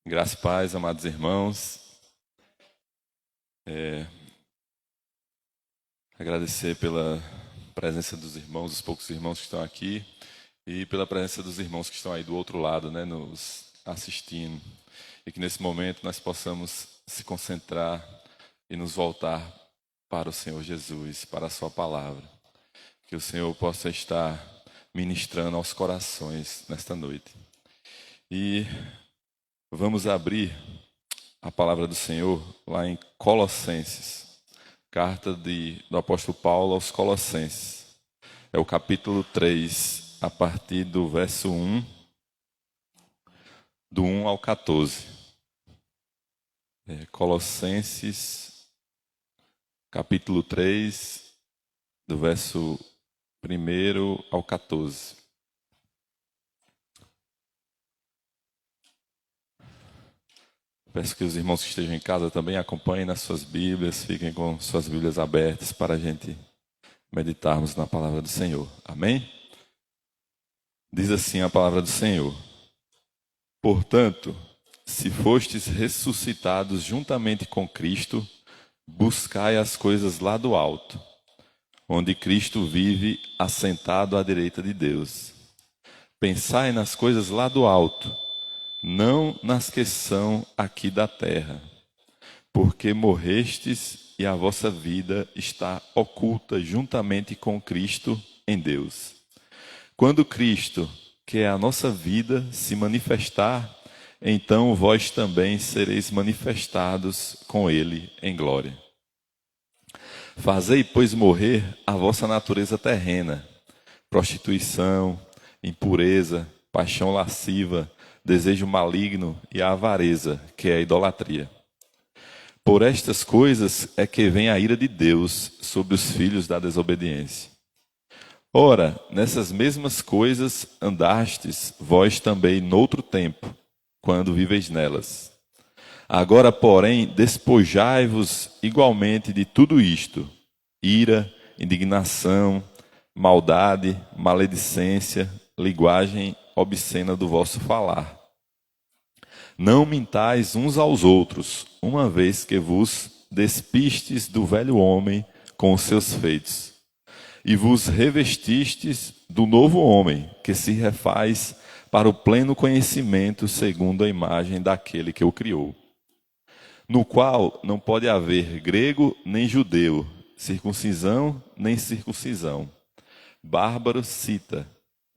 Graça e paz, amados irmãos. Agradecer pela presença dos irmãos, dos poucos irmãos que estão aqui, e pela presença dos irmãos que estão aí do outro lado, né, nos assistindo. E que nesse momento nós possamos se concentrar e nos voltar para o Senhor Jesus, para a sua palavra. Que o Senhor possa estar ministrando aos corações nesta noite. E vamos abrir a palavra do Senhor lá em Colossenses, carta do apóstolo Paulo aos Colossenses. É o capítulo 3, a partir do verso 1, do 1 ao 14. Colossenses, capítulo 3, do verso 1 ao 14. Peço que os irmãos que estejam em casa também acompanhem nas suas Bíblias, fiquem com suas Bíblias abertas para a gente meditarmos na palavra do Senhor. Amém? Diz assim a palavra do Senhor: Portanto, se fostes ressuscitados juntamente com Cristo, buscai as coisas lá do alto, onde Cristo vive assentado à direita de Deus. Pensai nas coisas lá do alto, não nas que são aqui da terra, porque morrestes e a vossa vida está oculta juntamente com Cristo em Deus. Quando Cristo, que é a nossa vida, se manifestar, então vós também sereis manifestados com Ele em glória. Fazei, pois, morrer a vossa natureza terrena, prostituição, impureza, paixão lasciva, desejo maligno e a avareza, que é a idolatria. Por estas coisas é que vem a ira de Deus sobre os filhos da desobediência. Ora, nessas mesmas coisas andastes vós também noutro tempo, quando viveis nelas. Agora, porém, despojai-vos igualmente de tudo isto: ira, indignação, maldade, maledicência, linguagem obscena do vosso falar. Não mintais uns aos outros, uma vez que vos despistes do velho homem com os seus feitos, e vos revestistes do novo homem, que se refaz para o pleno conhecimento segundo a imagem daquele que o criou, no qual não pode haver grego nem judeu, circuncisão nem circuncisão, bárbaro, cita,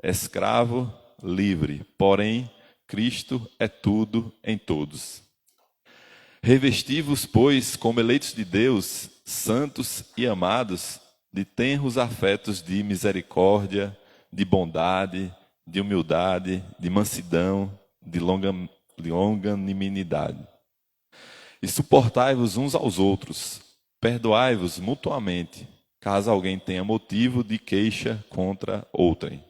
escravo, livre, porém Cristo é tudo em todos. Revesti-vos, pois, como eleitos de Deus, santos e amados, de tenros afetos de misericórdia, de bondade, de humildade, de mansidão, de longanimidade. E suportai-vos uns aos outros, perdoai-vos mutuamente, caso alguém tenha motivo de queixa contra outrem.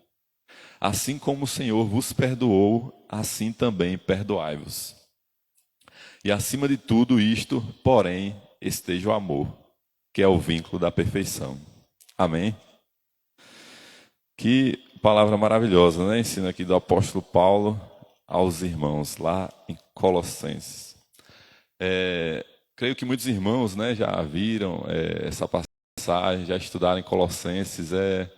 Assim como o Senhor vos perdoou, assim também perdoai-vos. E acima de tudo isto, porém, esteja o amor, que é o vínculo da perfeição. Amém? Que palavra maravilhosa, né? Ensino aqui do apóstolo Paulo aos irmãos, lá em Colossenses. Creio que muitos irmãos, né, já viram essa passagem, já estudaram em Colossenses. É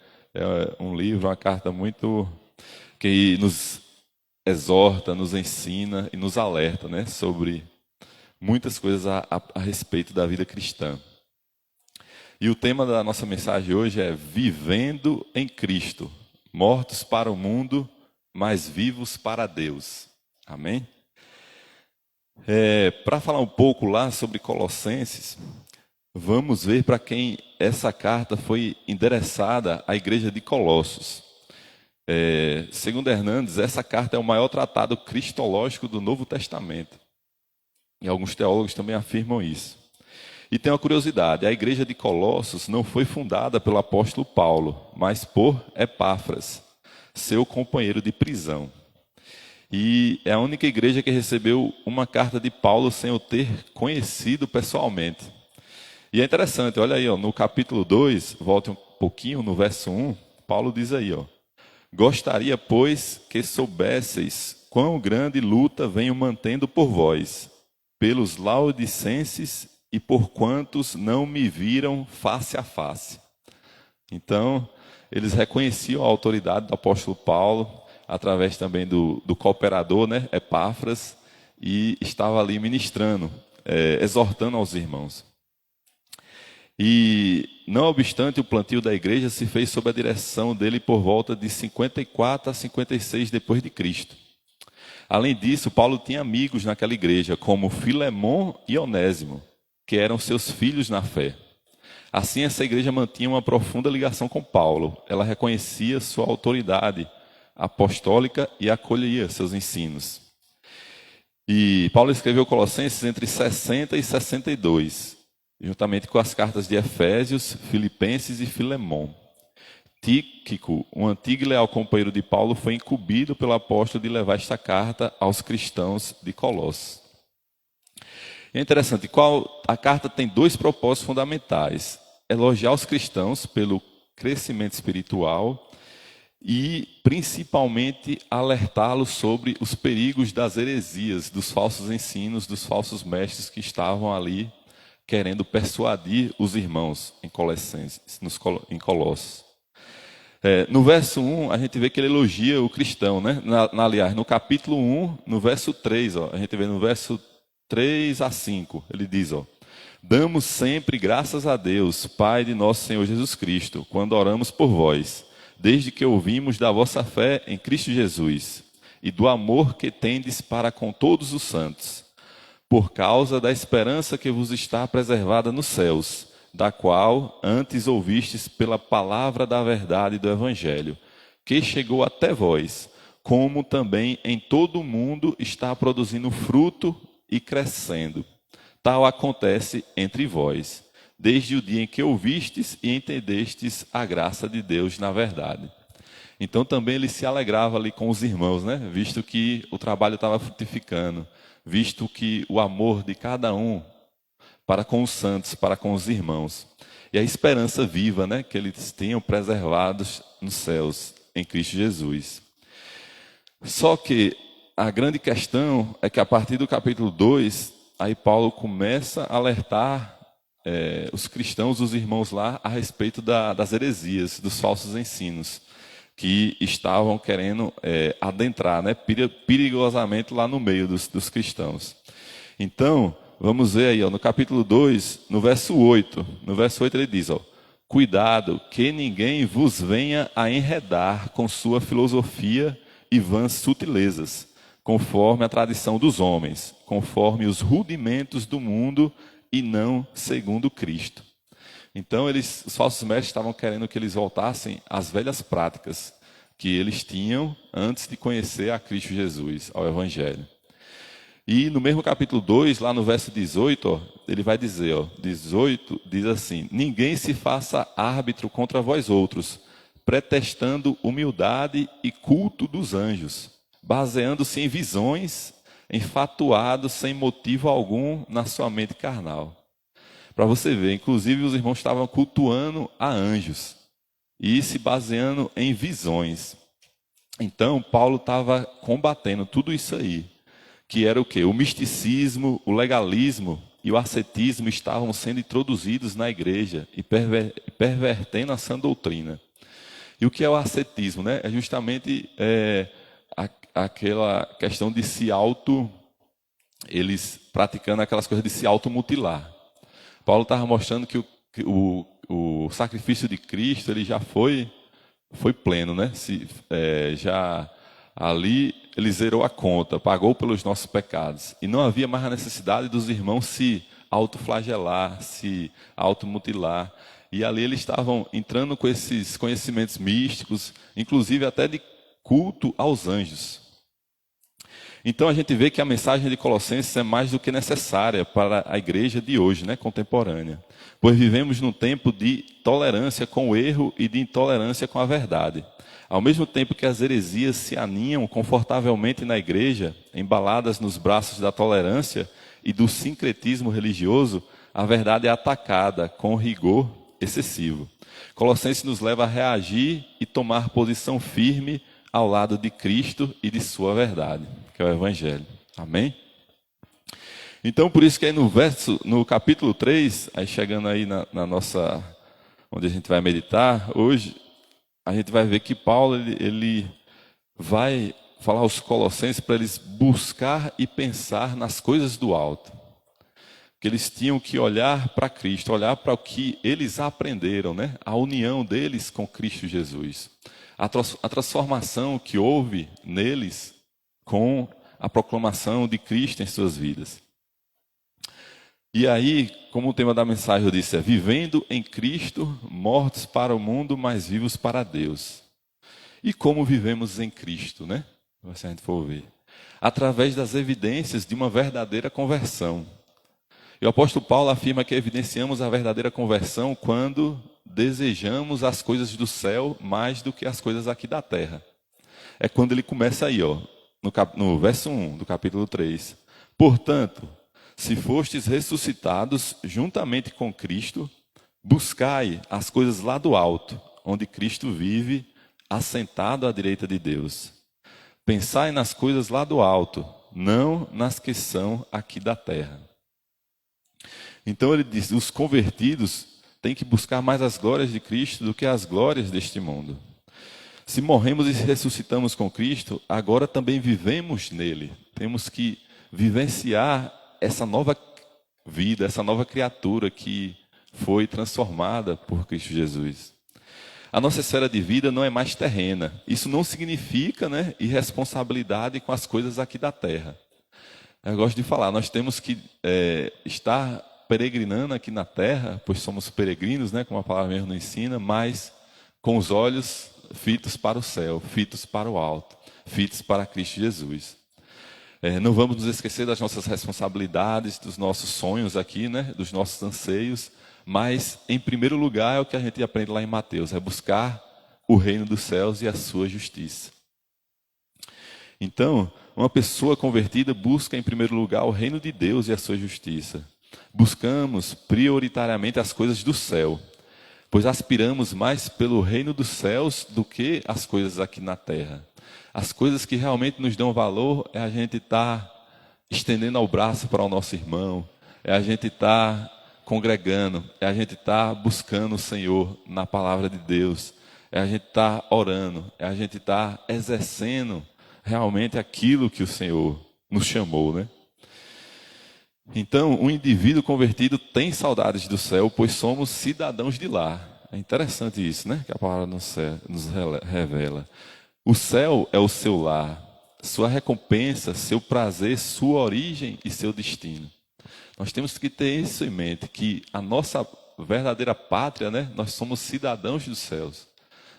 um livro, uma carta muito que nos exorta, nos ensina e nos alerta, né, sobre muitas coisas a respeito da vida cristã. E o tema da nossa mensagem hoje é Vivendo em Cristo, mortos para o mundo, mas vivos para Deus. Amém? Para falar um pouco lá sobre Colossenses, vamos ver para quem essa carta foi endereçada à igreja de Colossos. Segundo Hernandes, essa carta é o maior tratado cristológico do Novo Testamento. E alguns teólogos também afirmam isso. E tem uma curiosidade: a igreja de Colossos não foi fundada pelo apóstolo Paulo, mas por Epáfras, seu companheiro de prisão. E é a única igreja que recebeu uma carta de Paulo sem o ter conhecido pessoalmente. E é interessante, olha aí, no capítulo 2, volte um pouquinho no verso 1, Paulo diz aí: Gostaria, pois, que soubesseis quão grande luta venho mantendo por vós, pelos laodicenses e por quantos não me viram face a face. Então, eles reconheciam a autoridade do apóstolo Paulo, através também do cooperador, né, Epáfras, e estava ali ministrando, exortando aos irmãos. E, não obstante, o plantio da igreja se fez sob a direção dele por volta de 54 a 56 depois de Cristo. Além disso, Paulo tinha amigos naquela igreja, como Filemon e Onésimo, que eram seus filhos na fé. Assim, essa igreja mantinha uma profunda ligação com Paulo. Ela reconhecia sua autoridade apostólica e acolhia seus ensinos. E Paulo escreveu Colossenses entre 60 e 62, juntamente com as cartas de Efésios, Filipenses e Filemon. Tíquico, um antigo e leal companheiro de Paulo, foi incumbido pelo apóstolo de levar esta carta aos cristãos de Colossos. É interessante, a carta tem dois propósitos fundamentais: elogiar os cristãos pelo crescimento espiritual e, principalmente, alertá-los sobre os perigos das heresias, dos falsos ensinos, dos falsos mestres que estavam ali querendo persuadir os irmãos em Colossos. No verso 1, a gente vê que ele elogia o cristão, né? Aliás, no capítulo 1, no verso 3, a gente vê no verso 3 a 5, ele diz, damos sempre graças a Deus, Pai de nosso Senhor Jesus Cristo, quando oramos por vós, desde que ouvimos da vossa fé em Cristo Jesus e do amor que tendes para com todos os santos, por causa da esperança que vos está preservada nos céus, da qual antes ouvistes pela palavra da verdade do Evangelho, que chegou até vós, como também em todo o mundo está produzindo fruto e crescendo. Tal acontece entre vós, desde o dia em que ouvistes e entendestes a graça de Deus na verdade. Então também ele se alegrava ali com os irmãos, né? Visto que o trabalho estava frutificando, visto que o amor de cada um para com os santos, para com os irmãos. E a esperança viva, né, que eles tinham preservados nos céus, em Cristo Jesus. Só que a grande questão é que a partir do capítulo 2, aí Paulo começa a alertar os cristãos, os irmãos lá, a respeito das heresias, dos falsos ensinos, que estavam querendo adentrar, né, perigosamente lá no meio dos cristãos. Então, vamos ver aí, no capítulo 2, no verso 8. No verso 8 ele diz, cuidado que ninguém vos venha a enredar com sua filosofia e vãs sutilezas, conforme a tradição dos homens, conforme os rudimentos do mundo e não segundo Cristo. Então, os falsos mestres estavam querendo que eles voltassem às velhas práticas que eles tinham antes de conhecer a Cristo Jesus, ao Evangelho. E no mesmo capítulo 2, lá no verso 18, ele vai dizer, 18, diz assim, ninguém se faça árbitro contra vós outros, pretextando humildade e culto dos anjos, baseando-se em visões, enfatuados sem motivo algum na sua mente carnal. Para você ver, inclusive os irmãos estavam cultuando a anjos e se baseando em visões. Então, Paulo estava combatendo tudo isso aí, que era o quê? O misticismo, o legalismo e o ascetismo estavam sendo introduzidos na igreja e pervertendo a sã doutrina. E o que é o ascetismo, né? É justamente aquela questão de eles praticando aquelas coisas de se automutilar. Paulo estava mostrando que o sacrifício de Cristo ele já foi pleno, né? Já ali ele zerou a conta, pagou pelos nossos pecados. E não havia mais a necessidade dos irmãos se autoflagelar, se automutilar. E ali eles estavam entrando com esses conhecimentos místicos, inclusive até de culto aos anjos. Então a gente vê que a mensagem de Colossenses é mais do que necessária para a igreja de hoje, né, contemporânea. Pois vivemos num tempo de tolerância com o erro e de intolerância com a verdade. Ao mesmo tempo que as heresias se aninham confortavelmente na igreja, embaladas nos braços da tolerância e do sincretismo religioso, a verdade é atacada com rigor excessivo. Colossenses nos leva a reagir e tomar posição firme ao lado de Cristo e de sua verdade, que é o Evangelho. Amém? Então, por isso que aí no capítulo 3, aí chegando aí na nossa, onde a gente vai meditar hoje, a gente vai ver que Paulo, ele vai falar aos Colossenses para eles buscar e pensar nas coisas do alto. Que eles tinham que olhar para Cristo, olhar para o que eles aprenderam, né? A união deles com Cristo Jesus. A transformação que houve neles com a proclamação de Cristo em suas vidas. E aí, como o tema da mensagem eu disse, é vivendo em Cristo, mortos para o mundo, mas vivos para Deus. E como vivemos em Cristo, né? Se a gente for ver. Através das evidências de uma verdadeira conversão. E o apóstolo Paulo afirma que evidenciamos a verdadeira conversão quando desejamos as coisas do céu mais do que as coisas aqui da terra. É quando ele começa aí, ó, no verso 1 do capítulo 3. Portanto, se fostes ressuscitados juntamente com Cristo, buscai as coisas lá do alto, onde Cristo vive, assentado à direita de Deus. Pensai nas coisas lá do alto, não nas que são aqui da terra. Então ele diz, os convertidos têm que buscar mais as glórias de Cristo do que as glórias deste mundo. Se morremos e ressuscitamos com Cristo, agora também vivemos nele. Temos que vivenciar essa nova vida, essa nova criatura que foi transformada por Cristo Jesus. A nossa esfera de vida não é mais terrena. Isso não significa, né, irresponsabilidade com as coisas aqui da terra. Eu gosto de falar, nós temos que estar peregrinando aqui na terra, pois somos peregrinos, né, como a palavra mesmo nos ensina, mas com os olhos fitos para o céu, fitos para o alto, fitos para Cristo Jesus. Não vamos nos esquecer das nossas responsabilidades, dos nossos sonhos aqui, né, dos nossos anseios, mas em primeiro lugar é o que a gente aprende lá em Mateus, é buscar o reino dos céus e a sua justiça. Então, uma pessoa convertida busca em primeiro lugar o reino de Deus e a sua justiça. Buscamos prioritariamente as coisas do céu, pois aspiramos mais pelo reino dos céus do que as coisas aqui na terra. As coisas que realmente nos dão valor é a gente estar estendendo o braço para o nosso irmão, é a gente estar congregando, é a gente estar buscando o Senhor na palavra de Deus, é a gente estar orando, é a gente estar exercendo realmente aquilo que o Senhor nos chamou, né? Então, um indivíduo convertido tem saudades do céu, pois somos cidadãos de lá. É interessante isso, né? Que a palavra nos revela. O céu é o seu lar, sua recompensa, seu prazer, sua origem e seu destino. Nós temos que ter isso em mente, que a nossa verdadeira pátria, né? Nós somos cidadãos dos céus.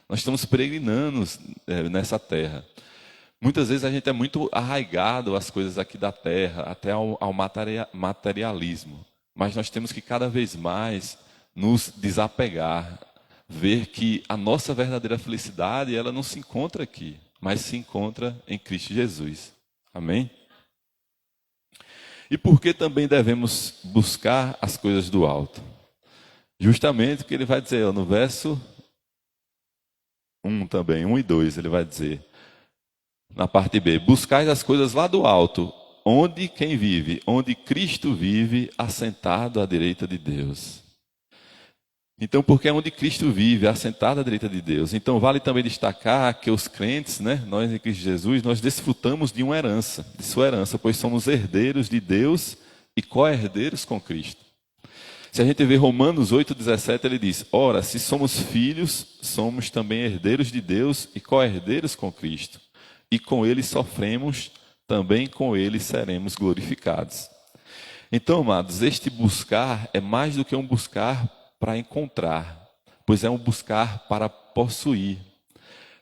Nós estamos peregrinando nessa terra. Muitas vezes a gente é muito arraigado às coisas aqui da terra, até ao materialismo. Mas nós temos que cada vez mais nos desapegar, ver que a nossa verdadeira felicidade, ela não se encontra aqui, mas se encontra em Cristo Jesus. Amém? E por que também devemos buscar as coisas do alto? Justamente o que ele vai dizer, no verso 1 também, 1 e 2, ele vai dizer, na parte B, buscai as coisas lá do alto, onde quem vive, onde Cristo vive, assentado à direita de Deus. Então, porque é onde Cristo vive, assentado à direita de Deus. Então, vale também destacar que os crentes, né, nós em Cristo Jesus, nós desfrutamos de uma herança, de sua herança, pois somos herdeiros de Deus e co-herdeiros com Cristo. Se a gente vê Romanos 8,17, ele diz, ora, se somos filhos, somos também herdeiros de Deus e co-herdeiros com Cristo. E com ele sofremos, também com ele seremos glorificados. Então, amados, este buscar é mais do que um buscar para encontrar, pois é um buscar para possuir,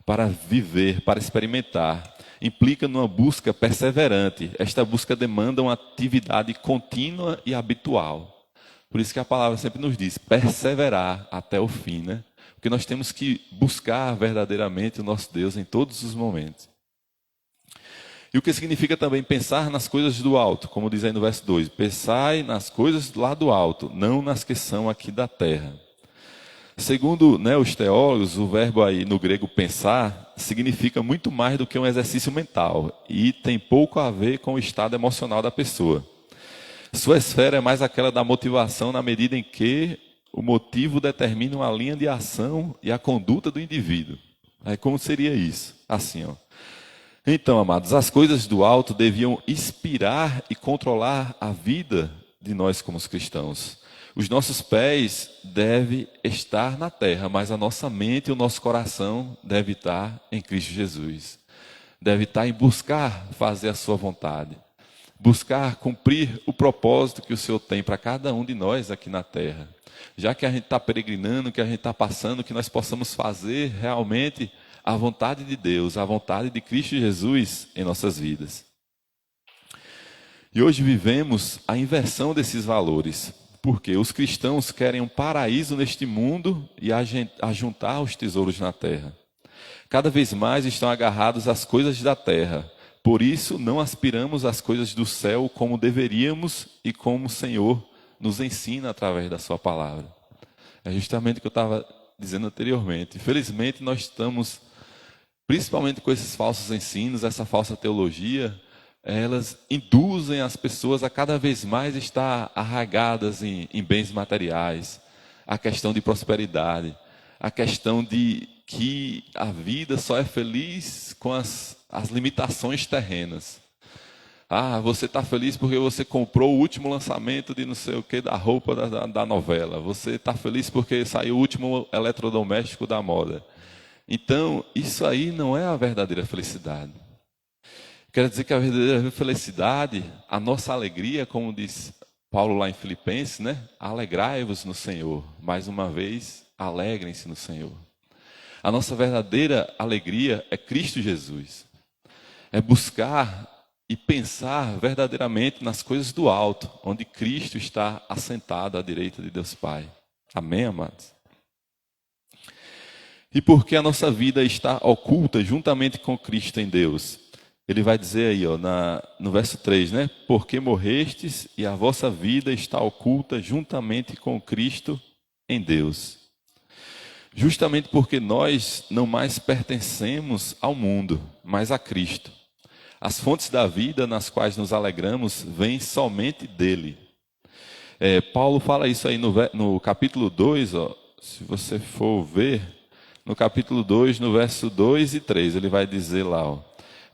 para viver, para experimentar. Implica numa busca perseverante. Esta busca demanda uma atividade contínua e habitual. Por isso que a palavra sempre nos diz, perseverar até o fim, né? Porque nós temos que buscar verdadeiramente o nosso Deus em todos os momentos. E o que significa também pensar nas coisas do alto, como diz aí no verso 2. Pensai nas coisas lá do alto, não nas que são aqui da terra. Segundo, né, os teólogos, o verbo aí no grego pensar significa muito mais do que um exercício mental e tem pouco a ver com o estado emocional da pessoa. Sua esfera é mais aquela da motivação na medida em que o motivo determina uma linha de ação e a conduta do indivíduo. Aí como seria isso? Assim, ó. Então, amados, as coisas do alto deviam inspirar e controlar a vida de nós como os cristãos. Os nossos pés devem estar na terra, mas a nossa mente e o nosso coração devem estar em Cristo Jesus. Deve estar em buscar fazer a sua vontade. Buscar cumprir o propósito que o Senhor tem para cada um de nós aqui na terra. Já que a gente está peregrinando, que a gente está passando, que nós possamos fazer realmente a vontade de Deus, a vontade de Cristo Jesus em nossas vidas. E hoje vivemos a inversão desses valores, porque os cristãos querem um paraíso neste mundo e ajuntar os tesouros na terra. Cada vez mais estão agarrados às coisas da terra, por isso não aspiramos às coisas do céu como deveríamos e como o Senhor nos ensina através da sua palavra. É justamente o que eu estava dizendo anteriormente. Infelizmente nós estamos, principalmente com esses falsos ensinos, essa falsa teologia, elas induzem as pessoas a cada vez mais estar arraigadas em bens materiais, a questão de prosperidade, a questão de que a vida só é feliz com as limitações terrenas. Ah, você está feliz porque você comprou o último lançamento de não sei o que da roupa da novela. Você está feliz porque saiu o último eletrodoméstico da moda. Então, isso aí não é a verdadeira felicidade. Quer dizer que a verdadeira felicidade, a nossa alegria, como diz Paulo lá em Filipenses, né? Alegrai-vos no Senhor. Mais uma vez, alegrem-se no Senhor. A nossa verdadeira alegria é Cristo Jesus. É buscar e pensar verdadeiramente nas coisas do alto, onde Cristo está assentado à direita de Deus Pai. Amém, amados? E porque a nossa vida está oculta juntamente com Cristo em Deus. Ele vai dizer aí, ó, no verso 3, né? Porque morrestes e a vossa vida está oculta juntamente com Cristo em Deus. Justamente porque nós não mais pertencemos ao mundo, mas a Cristo. As fontes da vida nas quais nos alegramos vêm somente dele. Paulo fala isso aí no capítulo 2, ó, se você for ver, no capítulo 2, no verso 2 e 3, ele vai dizer lá, ó,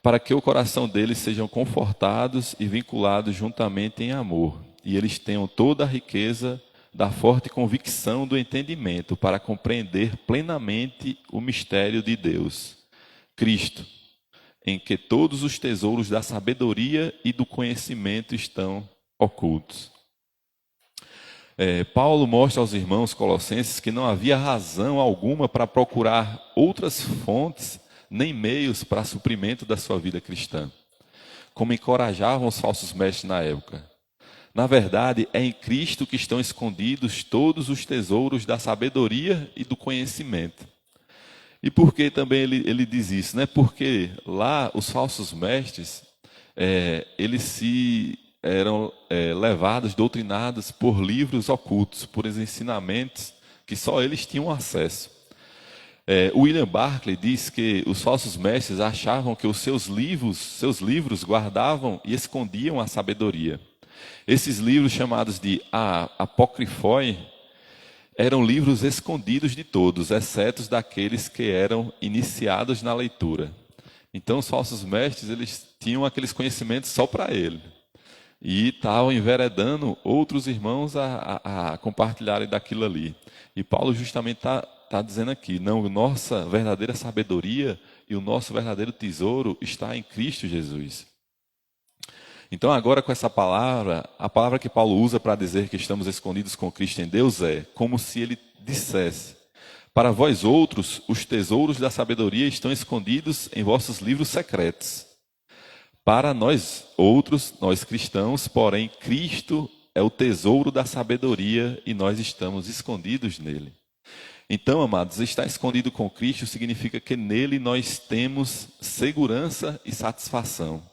para que o coração deles sejam confortados e vinculados juntamente em amor, e eles tenham toda a riqueza da forte convicção do entendimento para compreender plenamente o mistério de Deus, Cristo, em que todos os tesouros da sabedoria e do conhecimento estão ocultos. Paulo mostra aos irmãos colossenses que não havia razão alguma para procurar outras fontes nem meios para suprimento da sua vida cristã, como encorajavam os falsos mestres na época. Na verdade, é em Cristo que estão escondidos todos os tesouros da sabedoria e do conhecimento. E por que também ele diz isso? Né? Porque lá os falsos mestres, eles eram levados, doutrinados por livros ocultos, por ensinamentos que só eles tinham acesso. William Barclay diz que os falsos mestres achavam que os seus livros guardavam e escondiam a sabedoria. Esses livros chamados de apocrifoi eram livros escondidos de todos, exceto daqueles que eram iniciados na leitura. Então os falsos mestres, eles tinham aqueles conhecimentos só para ele. E estavam enveredando outros irmãos a compartilharem daquilo ali. E Paulo justamente está dizendo aqui, não, nossa verdadeira sabedoria e o nosso verdadeiro tesouro está em Cristo Jesus. Então agora com essa palavra, a palavra que Paulo usa para dizer que estamos escondidos com Cristo em Deus é como se ele dissesse: para vós outros, os tesouros da sabedoria estão escondidos em vossos livros secretos. Para nós outros, nós cristãos, porém, Cristo é o tesouro da sabedoria e nós estamos escondidos nele. Então, amados, estar escondido com Cristo significa que nele nós temos segurança e satisfação.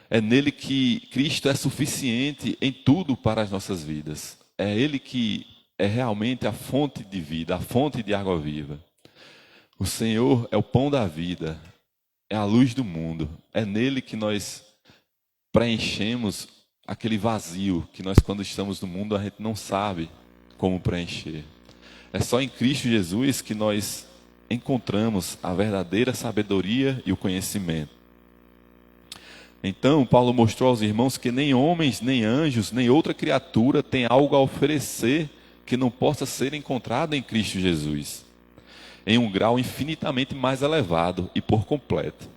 É nele que Cristo é suficiente em tudo para as nossas vidas. É Ele que é realmente a fonte de vida, a fonte de água viva. O Senhor é o pão da vida, é a luz do mundo. É nele que nós preenchemos aquele vazio que nós, quando estamos no mundo, a gente não sabe como preencher. É só em Cristo Jesus que nós encontramos a verdadeira sabedoria e o conhecimento. Então, Paulo mostrou aos irmãos que nem homens, nem anjos, nem outra criatura tem algo a oferecer que não possa ser encontrado em Cristo Jesus, em um grau infinitamente mais elevado e por completo.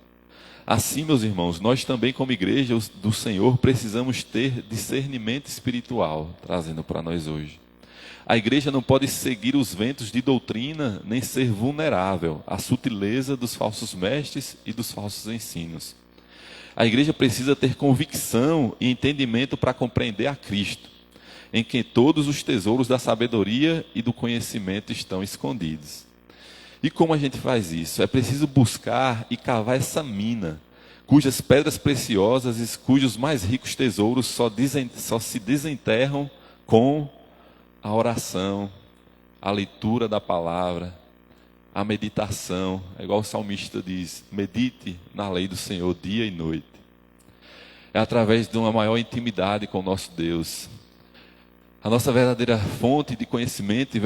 Assim, meus irmãos, nós também, como igreja do Senhor, precisamos ter discernimento espiritual, trazendo para nós hoje. A igreja não pode seguir os ventos de doutrina, nem ser vulnerável à sutileza dos falsos mestres e dos falsos ensinos. A igreja precisa ter convicção e entendimento para compreender a Cristo, em quem todos os tesouros da sabedoria e do conhecimento estão escondidos. E como a gente faz isso? É preciso buscar e cavar essa mina, cujas pedras preciosas e cujos mais ricos tesouros só se desenterram com a oração, a leitura da palavra, a meditação. É igual o salmista diz: medite na lei do Senhor dia e noite. É através de uma maior intimidade com o nosso Deus. A nossa verdadeira fonte de conhecimento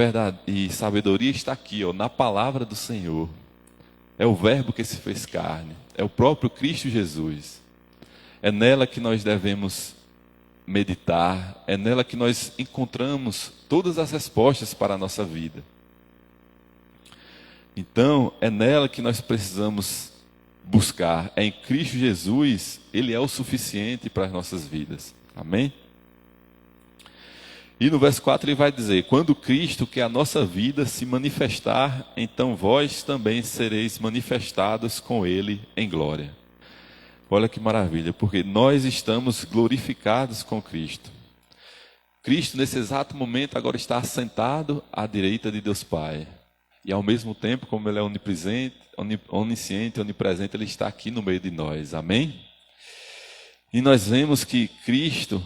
e sabedoria está aqui, na palavra do Senhor. É o Verbo que se fez carne, é o próprio Cristo Jesus. É nela que nós devemos meditar, é nela que nós encontramos todas as respostas para a nossa vida. Então, é nela que nós precisamos buscar. É em Cristo Jesus, Ele é o suficiente para as nossas vidas. Amém? E no verso 4 ele vai dizer: quando Cristo, que é a nossa vida, se manifestar, então vós também sereis manifestados com Ele em glória. Olha que maravilha, porque nós estamos glorificados com Cristo. Cristo, nesse exato momento, agora está assentado à direita de Deus Pai. E ao mesmo tempo, como Ele é onipresente, onisciente, onipresente, Ele está aqui no meio de nós. Amém? E nós vemos que Cristo,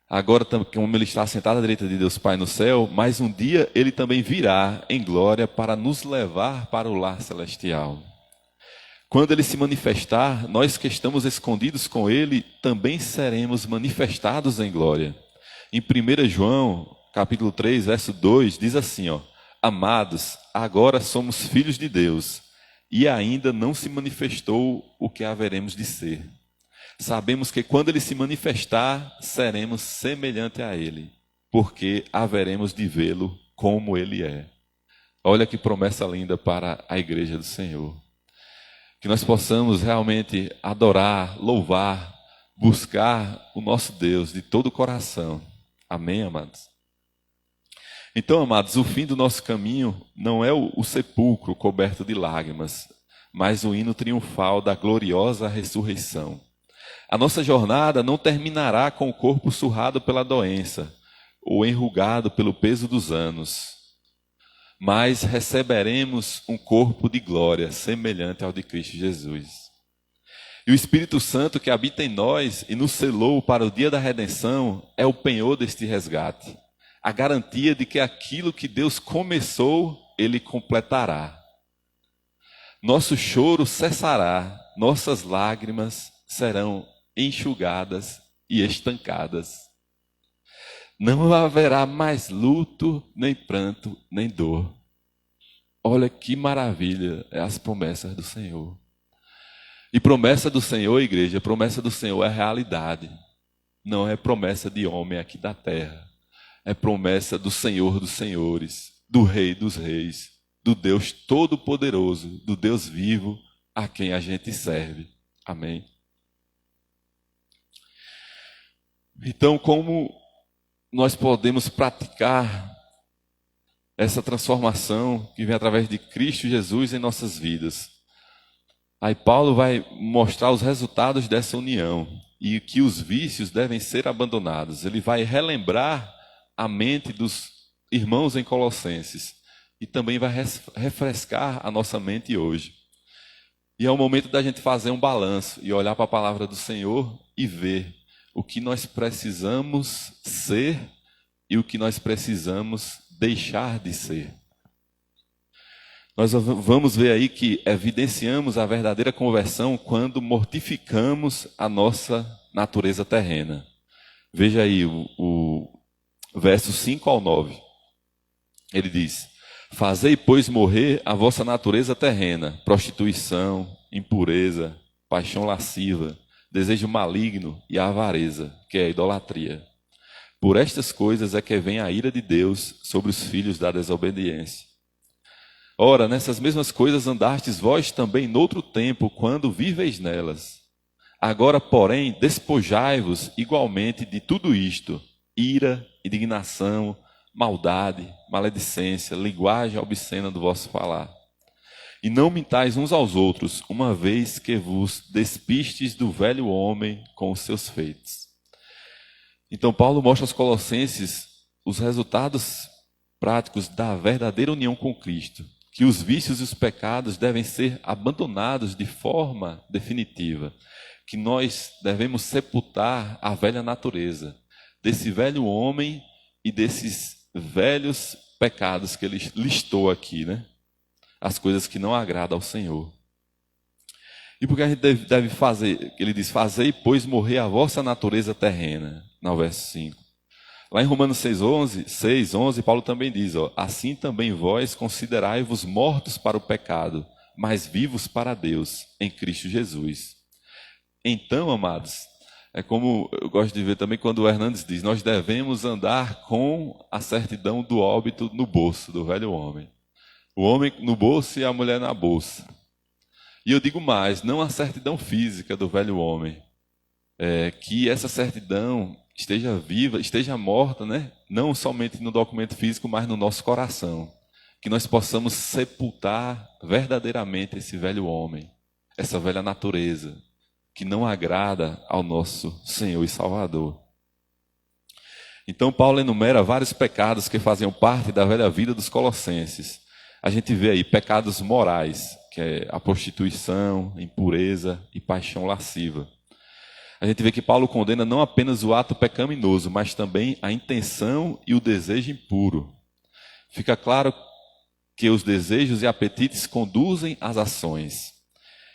agora, como Ele está assentado à direita de Deus Pai no céu, mas um dia Ele também virá em glória para nos levar para o lar celestial. Quando Ele se manifestar, nós que estamos escondidos com Ele, também seremos manifestados em glória. Em 1 João, capítulo 3, verso 2, diz assim, amados, agora somos filhos de Deus, e ainda não se manifestou o que haveremos de ser. Sabemos que quando Ele se manifestar, seremos semelhante a Ele, porque haveremos de vê-lo como Ele é. Olha que promessa linda para a igreja do Senhor. Que nós possamos realmente adorar, louvar, buscar o nosso Deus de todo o coração. Amém, amados? Então, amados, o fim do nosso caminho não é o sepulcro coberto de lágrimas, mas o hino triunfal da gloriosa ressurreição. A nossa jornada não terminará com o corpo surrado pela doença ou enrugado pelo peso dos anos, mas receberemos um corpo de glória semelhante ao de Cristo Jesus. E o Espírito Santo que habita em nós e nos selou para o dia da redenção é o penhor deste resgate, a garantia de que aquilo que Deus começou, Ele completará. Nosso choro cessará, nossas lágrimas serão enxugadas e estancadas. Não haverá mais luto, nem pranto, nem dor. Olha que maravilha as promessas do Senhor. E promessa do Senhor, igreja, promessa do Senhor é realidade. Não é promessa de homem aqui da terra. É promessa do Senhor dos senhores, do Rei dos reis, do Deus todo-poderoso, do Deus vivo a quem a gente serve. Amém? Então, como nós podemos praticar essa transformação que vem através de Cristo Jesus em nossas vidas? Aí Paulo vai mostrar os resultados dessa união e que os vícios devem ser abandonados. Ele vai relembrar a mente dos irmãos em Colossenses e também vai refrescar a nossa mente hoje. E é o momento da gente fazer um balanço e olhar para a palavra do Senhor e ver o que nós precisamos ser e o que nós precisamos deixar de ser. Nós vamos ver aí que evidenciamos a verdadeira conversão quando mortificamos a nossa natureza terrena. Veja aí o versos 5 ao 9. Ele diz: Fazei, pois, morrer a vossa natureza terrena, prostituição, impureza, paixão lasciva, desejo maligno e a avareza, que é a idolatria. Por estas coisas é que vem a ira de Deus sobre os filhos da desobediência. Ora, nessas mesmas coisas andastes vós também noutro tempo, quando viveis nelas. Agora, porém, despojai-vos igualmente de tudo isto: ira, indignação, maldade, maledicência, linguagem obscena do vosso falar. E não mintais uns aos outros, uma vez que vos despistes do velho homem com os seus feitos. Então, Paulo mostra aos Colossenses os resultados práticos da verdadeira união com Cristo, que os vícios e os pecados devem ser abandonados de forma definitiva, que nós devemos sepultar a velha natureza, desse velho homem e desses velhos pecados que ele listou aqui, né? As coisas que não agradam ao Senhor. E por que a gente deve fazer? Ele diz: Fazei, pois, morrer a vossa natureza terrena, no verso 5. Lá em Romanos 6:11, Paulo também diz: Assim também vós considerai-vos mortos para o pecado, mas vivos para Deus, em Cristo Jesus. Então, amados, é como eu gosto de ver também quando o Hernandes diz: nós devemos andar com a certidão do óbito no bolso do velho homem. O homem no bolso e a mulher na bolsa. E eu digo mais, não a certidão física do velho homem. Que essa certidão esteja viva, esteja morta, né? Não somente no documento físico, mas no nosso coração. Que nós possamos sepultar verdadeiramente esse velho homem, essa velha natureza, que não agrada ao nosso Senhor e Salvador. Então, Paulo enumera vários pecados que faziam parte da velha vida dos colossenses. A gente vê aí pecados morais, que é a prostituição, impureza e paixão lasciva. A gente vê que Paulo condena não apenas o ato pecaminoso, mas também a intenção e o desejo impuro. Fica claro que os desejos e apetites conduzem às ações.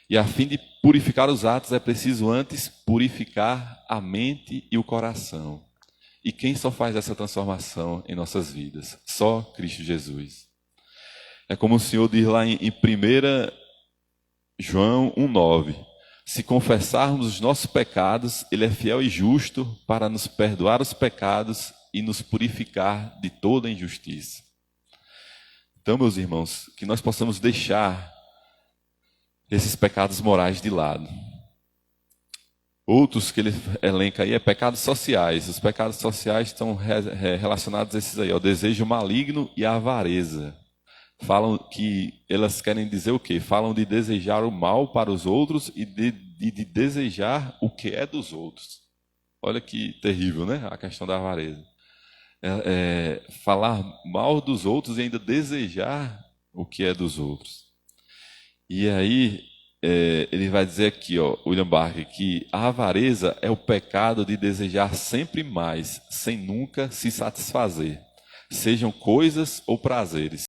E a fim de purificar os atos é preciso antes purificar a mente e o coração. E quem só faz essa transformação em nossas vidas? Só Cristo Jesus. É como o Senhor diz lá em 1 João 1,9. Se confessarmos os nossos pecados, Ele é fiel e justo para nos perdoar os pecados e nos purificar de toda injustiça. Então, meus irmãos, que nós possamos deixar esses pecados morais de lado. Outros que ele elenca aí é pecados sociais. Os pecados sociais estão relacionados a esses aí, ao desejo maligno e à avareza. Falam que elas querem dizer o quê? Falam de desejar o mal para os outros e de desejar o que é dos outros. Olha que terrível, né? A questão da avareza. Falar mal dos outros e ainda desejar o que é dos outros. E aí, ele vai dizer aqui, William Barker, que a avareza é o pecado de desejar sempre mais, sem nunca se satisfazer, sejam coisas ou prazeres.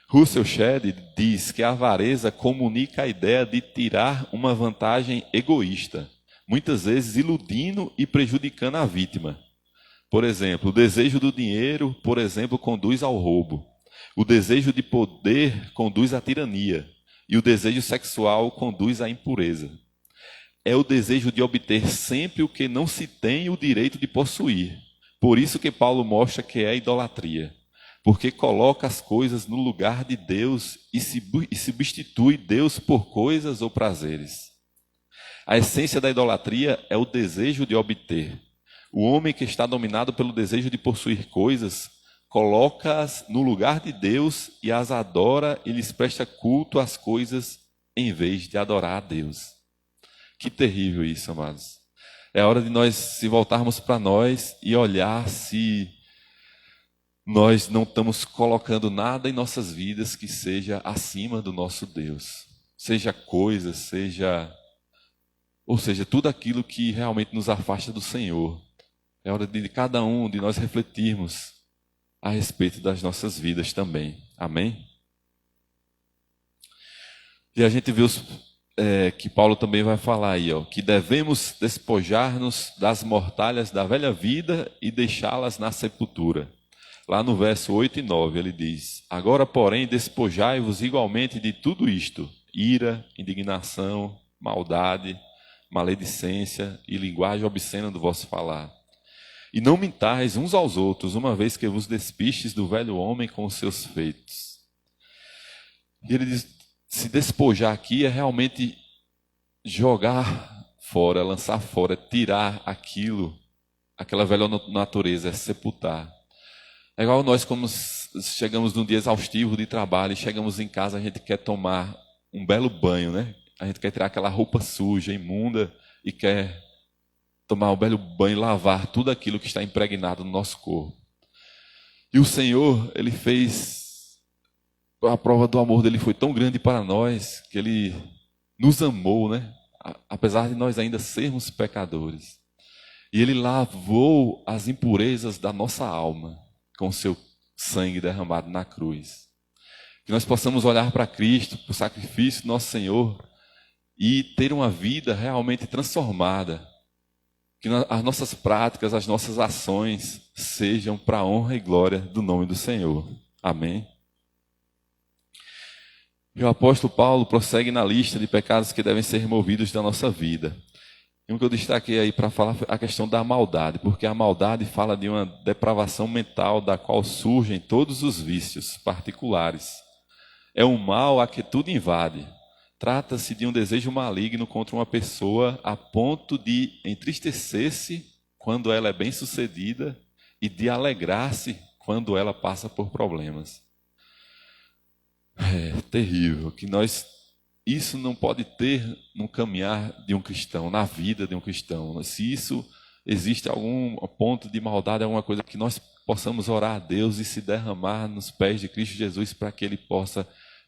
Russell Shedd diz que a avareza comunica a ideia de tirar uma vantagem egoísta, muitas vezes iludindo e prejudicando a vítima. Por exemplo, o desejo do dinheiro, conduz ao roubo. O desejo de poder conduz à tirania. E o desejo sexual conduz à impureza. É o desejo de obter sempre o que não se tem o direito de possuir. Por isso que Paulo mostra que é idolatria. Porque coloca as coisas no lugar de Deus e substitui Deus por coisas ou prazeres. A essência da idolatria é o desejo de obter. O homem que está dominado pelo desejo de possuir coisas, coloca-as no lugar de Deus e as adora e lhes presta culto às coisas em vez de adorar a Deus. Que terrível isso, amados. É hora de nós se voltarmos para nós e olhar se nós não estamos colocando nada em nossas vidas que seja acima do nosso Deus. Seja coisa, seja tudo aquilo que realmente nos afasta do Senhor. É hora de cada um de nós refletirmos a respeito das nossas vidas também. Amém? E a gente viu que Paulo também vai falar aí, que devemos despojar-nos das mortalhas da velha vida e deixá-las na sepultura. Lá no verso 8 e 9 ele diz: Agora, porém, despojai-vos igualmente de tudo isto: ira, indignação, maldade, maledicência e linguagem obscena do vosso falar. E não mintais uns aos outros, uma vez que vos despistes do velho homem com os seus feitos. E ele diz, se despojar aqui é realmente jogar fora, lançar fora, tirar aquilo, aquela velha natureza, é sepultar. É igual nós quando chegamos num dia exaustivo de trabalho e chegamos em casa, a gente quer tomar um belo banho, né? A gente quer tirar aquela roupa suja, imunda e quer tomar um belo banho, lavar tudo aquilo que está impregnado no nosso corpo. E o Senhor, Ele fez, a prova do amor dEle foi tão grande para nós, que Ele nos amou, né? Apesar de nós ainda sermos pecadores. E Ele lavou as impurezas da nossa alma com o seu sangue derramado na cruz. Que nós possamos olhar para Cristo, para o sacrifício do nosso Senhor, e ter uma vida realmente transformada. Que as nossas práticas, as nossas ações sejam para a honra e glória do nome do Senhor. Amém? E o apóstolo Paulo prossegue na lista de pecados que devem ser removidos da nossa vida. E um que eu destaquei aí para falar foi a questão da maldade, porque a maldade fala de uma depravação mental da qual surgem todos os vícios particulares. É um mal a que tudo invade. Trata-se de um desejo maligno contra uma pessoa a ponto de entristecer-se quando ela é bem-sucedida e de alegrar-se quando ela passa por problemas. É terrível que isso não pode ter no caminhar de um cristão, na vida de um cristão. Se isso existe algum ponto de maldade, alguma coisa que nós possamos orar a Deus e se derramar nos pés de Cristo Jesus para que Ele possa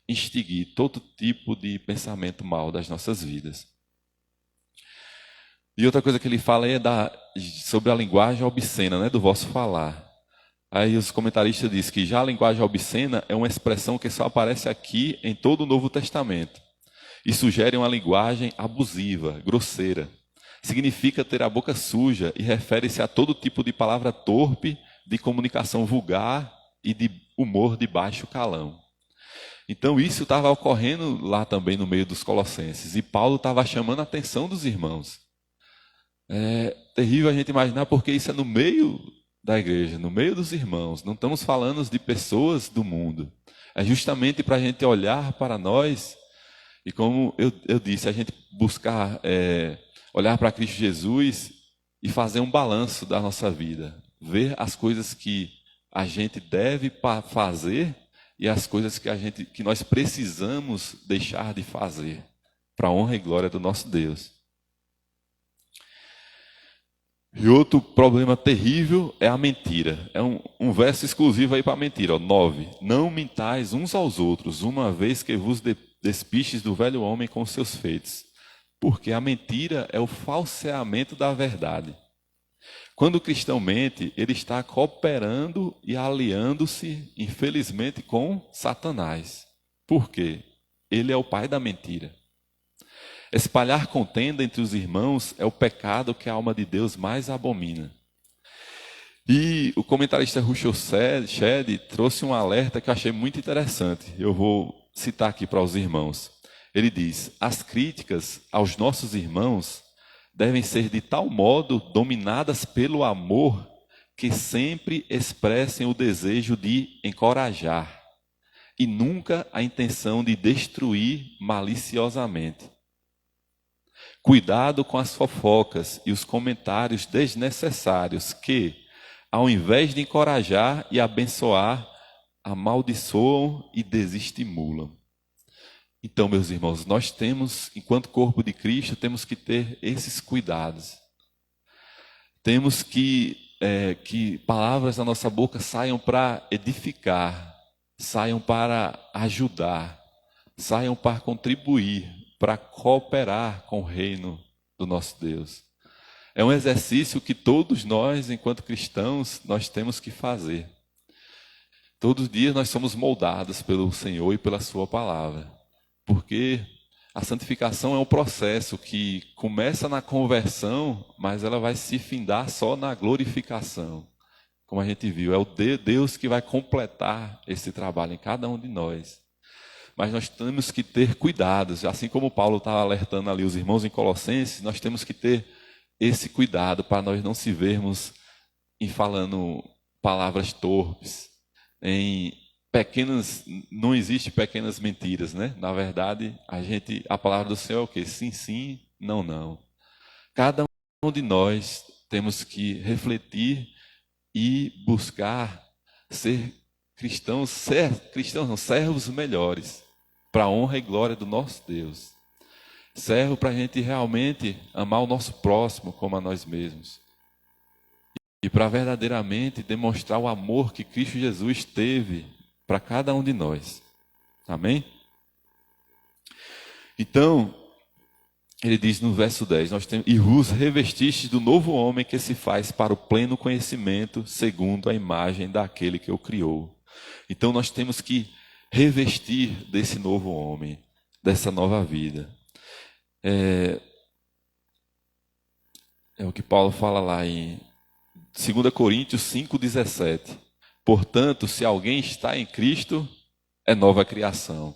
extinguir todo tipo de pensamento mal das nossas vidas. E outra coisa que ele fala aí é sobre a linguagem obscena, né, do vosso falar. Aí os comentaristas dizem que já a linguagem obscena é uma expressão que só aparece aqui em todo o Novo Testamento. E sugere uma linguagem abusiva, grosseira. Significa ter a boca suja e refere-se a todo tipo de palavra torpe, de comunicação vulgar e de humor de baixo calão. Então isso estava ocorrendo lá também no meio dos colossenses. E Paulo estava chamando a atenção dos irmãos. É terrível a gente imaginar porque isso é no meio da igreja, no meio dos irmãos. Não estamos falando de pessoas do mundo. É justamente para a gente olhar para nós e, como eu disse, a gente buscar olhar para Cristo Jesus e fazer um balanço da nossa vida. Ver as coisas que a gente deve fazer e as coisas que nós precisamos deixar de fazer para a honra e glória do nosso Deus. E outro problema terrível é a mentira. É um verso exclusivo aí para a mentira. 9. Não mintais uns aos outros, uma vez que vos despistes do velho homem com seus feitos. Porque a mentira é o falseamento da verdade. Quando o cristão mente, ele está cooperando e aliando-se, infelizmente, com Satanás. Por quê? Ele é o pai da mentira. Espalhar contenda entre os irmãos é o pecado que a alma de Deus mais abomina. E o comentarista Russell Shedd trouxe um alerta que eu achei muito interessante. Eu vou citar aqui para os irmãos. Ele diz: as críticas aos nossos irmãos devem ser de tal modo dominadas pelo amor que sempre expressem o desejo de encorajar e nunca a intenção de destruir maliciosamente. Cuidado com as fofocas e os comentários desnecessários que, ao invés de encorajar e abençoar, amaldiçoam e desestimulam. Então, meus irmãos, nós temos, enquanto corpo de Cristo, temos que ter esses cuidados. Temos que palavras da nossa boca saiam para edificar, saiam para ajudar, saiam para contribuir, para cooperar com o reino do nosso Deus. É um exercício que todos nós, enquanto cristãos, nós temos que fazer. Todos os dias nós somos moldados pelo Senhor e pela sua palavra. Porque a santificação é um processo que começa na conversão, mas ela vai se findar só na glorificação. Como a gente viu, é o Deus que vai completar esse trabalho em cada um de nós. Mas nós temos que ter cuidados, assim como Paulo estava alertando ali os irmãos em Colossenses, nós temos que ter esse cuidado para nós não se vermos em falando palavras torpes, em pequenas, não existe pequenas mentiras, né? Na verdade, a palavra do Senhor é o quê? Sim, sim, não, não. Cada um de nós temos que refletir e buscar ser cristãos, servos melhores, para a honra e glória do nosso Deus. Servo para a gente realmente amar o nosso próximo como a nós mesmos. E para verdadeiramente demonstrar o amor que Cristo Jesus teve para cada um de nós. Amém? Então, ele diz no verso 10, e vos revestistes do novo homem que se faz para o pleno conhecimento, segundo a imagem daquele que o criou. Então nós temos que revestir desse novo homem, dessa nova vida. É o que Paulo fala lá em 2 Coríntios 5,17. Portanto, se alguém está em Cristo, é nova criação.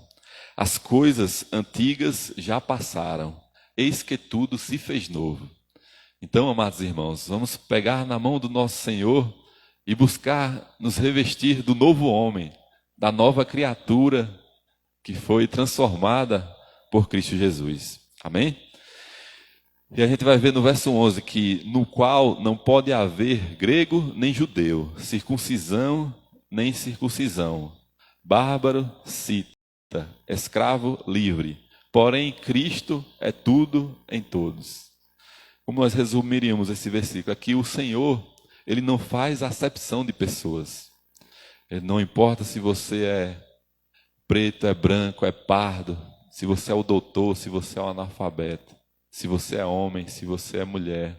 As coisas antigas já passaram, eis que tudo se fez novo. Então, amados irmãos, vamos pegar na mão do nosso Senhor e buscar nos revestir do novo homem, da nova criatura que foi transformada por Cristo Jesus. Amém? E a gente vai ver no verso 11 que no qual não pode haver grego nem judeu, circuncisão nem circuncisão, bárbaro, cita, escravo, livre. Porém, Cristo é tudo em todos. Como nós resumiríamos esse versículo? Aqui o Senhor, Ele não faz acepção de pessoas. Ele não importa se você é preto, é branco, é pardo, se você é o doutor, se você é o analfabeto, se você é homem, se você é mulher.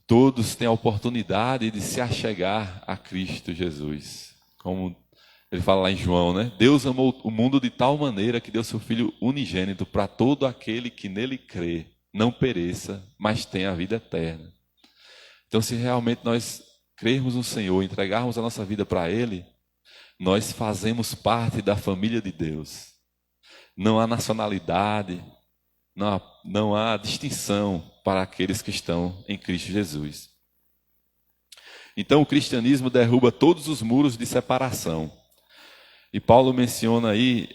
Todos têm a oportunidade de se achegar a Cristo Jesus. Como ele fala lá em João, né? Deus amou o mundo de tal maneira que deu seu Filho unigênito para todo aquele que nele crê, não pereça, mas tenha a vida eterna. Então, se realmente nós crermos no Senhor, entregarmos a nossa vida para Ele, nós fazemos parte da família de Deus. Não há nacionalidade, não há distinção para aqueles que estão em Cristo Jesus. Então, o cristianismo derruba todos os muros de separação. E Paulo menciona aí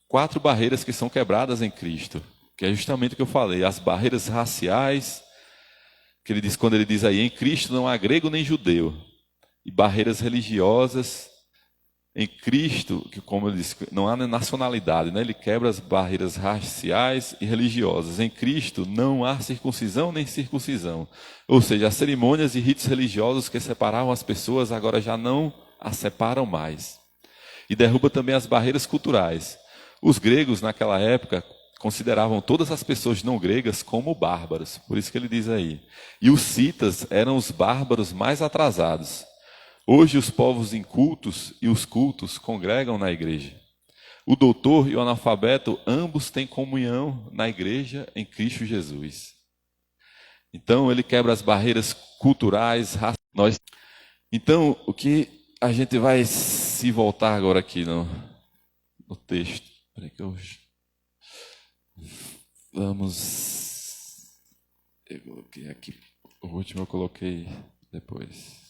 4 barreiras que são quebradas em Cristo, que é justamente o que eu falei, as barreiras raciais, que ele diz, quando ele diz aí, em Cristo não há grego nem judeu, e barreiras religiosas, em Cristo, que como ele diz, não há nacionalidade, né? Ele quebra as barreiras raciais e religiosas. Em Cristo não há circuncisão nem circuncisão, ou seja, as cerimônias e ritos religiosos que separavam as pessoas agora já não as separam mais. E derruba também as barreiras culturais. Os gregos, naquela época, consideravam todas as pessoas não gregas como bárbaros. Por isso que ele diz aí. E os citas eram os bárbaros mais atrasados. Hoje os povos incultos e os cultos congregam na igreja. O doutor e o analfabeto, ambos têm comunhão na igreja em Cristo Jesus. Então ele quebra as barreiras culturais, raciais. Então, o que a gente vai se voltar agora aqui no texto. Peraí que eu... Vamos... Eu coloquei aqui. O último eu coloquei depois.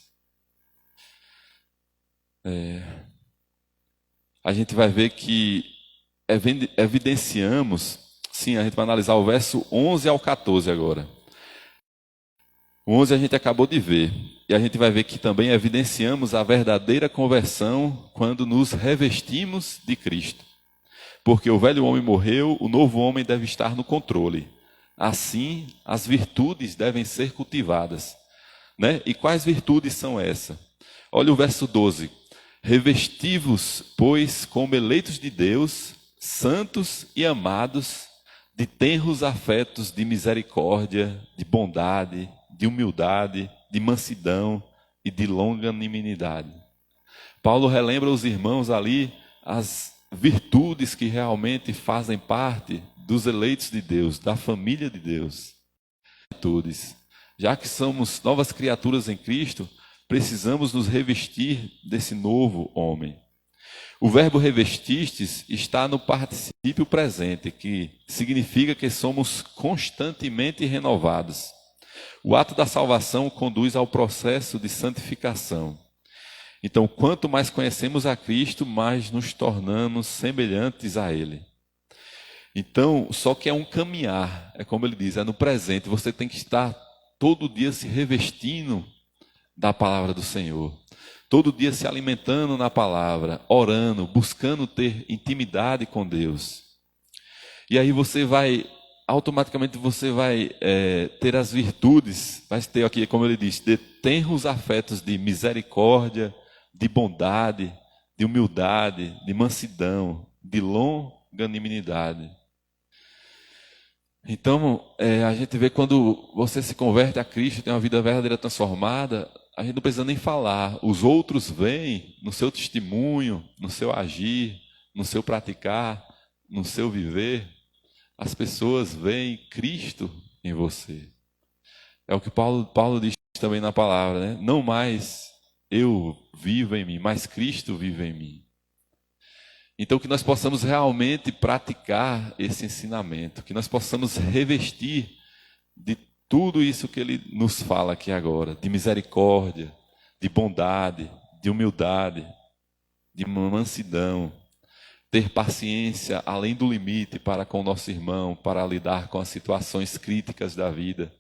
A gente vai ver que evidenciamos... Sim, a gente vai analisar o verso 11 ao 14 agora. O 11 a gente acabou de ver. E a gente vai ver que também evidenciamos a verdadeira conversão quando nos revestimos de Cristo. Porque o velho homem morreu, o novo homem deve estar no controle. Assim, as virtudes devem ser cultivadas. Né? E quais virtudes são essas? Olha o verso 12. Revesti-vos, pois, como eleitos de Deus, santos e amados, de tenros afetos de misericórdia, de bondade, de humildade, de mansidão e de longanimidade. Paulo relembra os irmãos ali as virtudes que realmente fazem parte dos eleitos de Deus, da família de Deus. Virtudes. Já que somos novas criaturas em Cristo, precisamos nos revestir desse novo homem. O verbo revestistes está no particípio presente, que significa que somos constantemente renovados. O ato da salvação conduz ao processo de santificação. Então, quanto mais conhecemos a Cristo, mais nos tornamos semelhantes a Ele. Então, só que é um caminhar, é como ele diz, é no presente. Você tem que estar todo dia se revestindo da palavra do Senhor. Todo dia se alimentando na palavra, orando, buscando ter intimidade com Deus. E aí automaticamente você vai ter as virtudes, vai ter aqui, como ele diz, de tenros afetos de misericórdia, de bondade, de humildade, de mansidão, de longanimidade. Então, a gente vê quando você se converte a Cristo, tem uma vida verdadeira transformada, a gente não precisa nem falar. Os outros veem no seu testemunho, no seu agir, no seu praticar, no seu viver. As pessoas veem Cristo em você. É o que Paulo diz também na palavra, né? Não mais eu vivo em mim, mas Cristo vive em mim. Então, que nós possamos realmente praticar esse ensinamento, que nós possamos revestir de tudo isso que ele nos fala aqui agora, de misericórdia, de bondade, de humildade, de mansidão, ter paciência além do limite para com o nosso irmão, para lidar com as situações críticas da vida.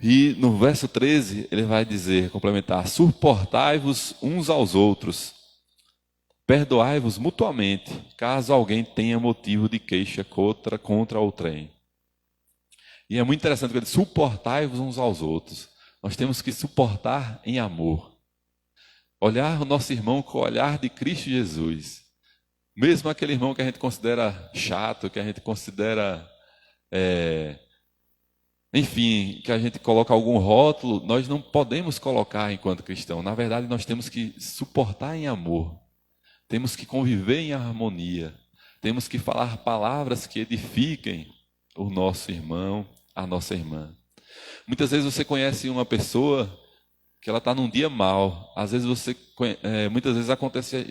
E no verso 13, ele vai dizer, complementar, suportai-vos uns aos outros, perdoai-vos mutuamente, caso alguém tenha motivo de queixa contra outrem. E é muito interessante que ele diz, suportai-vos uns aos outros. Nós temos que suportar em amor. Olhar o nosso irmão com o olhar de Cristo Jesus. Mesmo aquele irmão que a gente considera chato, que a gente considera, enfim, que a gente coloca algum rótulo, nós não podemos colocar enquanto cristão. Na verdade, nós temos que suportar em amor. Temos que conviver em harmonia. Temos que falar palavras que edifiquem o nosso irmão, a nossa irmã. Muitas vezes você conhece uma pessoa que ela está num dia mal. Às vezes muitas vezes